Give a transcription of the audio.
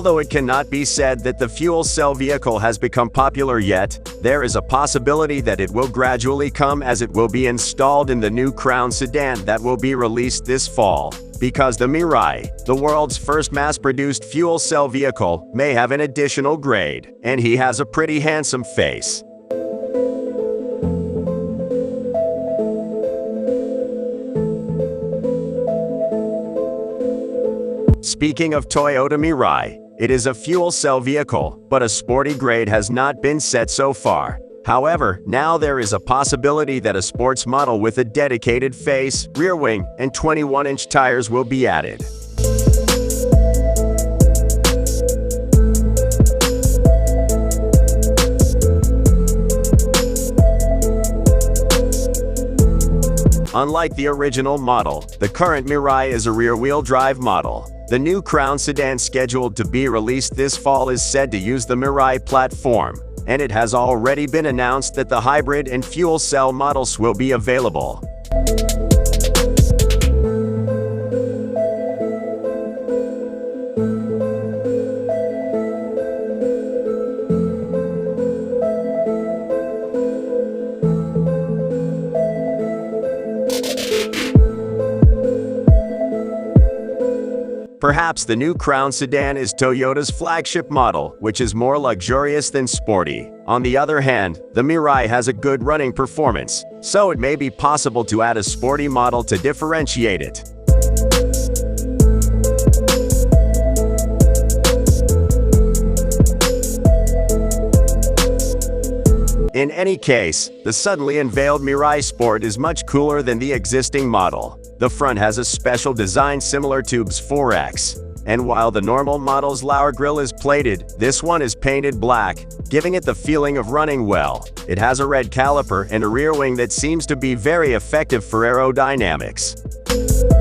Although it cannot be said that the fuel cell vehicle has become popular yet, there is a possibility that it will gradually come as it will be installed in the new Crown sedan that will be released this fall. Because the Mirai, the world's first mass-produced fuel cell vehicle, may have an additional grade, and he has a pretty handsome face. Speaking of Toyota Mirai, it is a fuel cell vehicle, but a sporty grade has not been set so far. However, now there is a possibility that a sports model with a dedicated face, rear wing, and 21-inch tires will be added. Unlike the original model, the current Mirai is a rear-wheel drive model. The new Crown sedan scheduled to be released this fall is said to use the Mirai platform, and it has already been announced that the hybrid and fuel cell models will be available. Perhaps the new Crown sedan is Toyota's flagship model, which is more luxurious than sporty. On the other hand, the Mirai has a good running performance, so it may be possible to add a sporty model to differentiate it. In any case, the suddenly unveiled Mirai Sport is much cooler than the existing model. The front has a special design similar to B's 4X, and while the normal model's lower grille is plated, this one is painted black, giving it the feeling of running well. It has a red caliper and a rear wing that seems to be very effective for aerodynamics.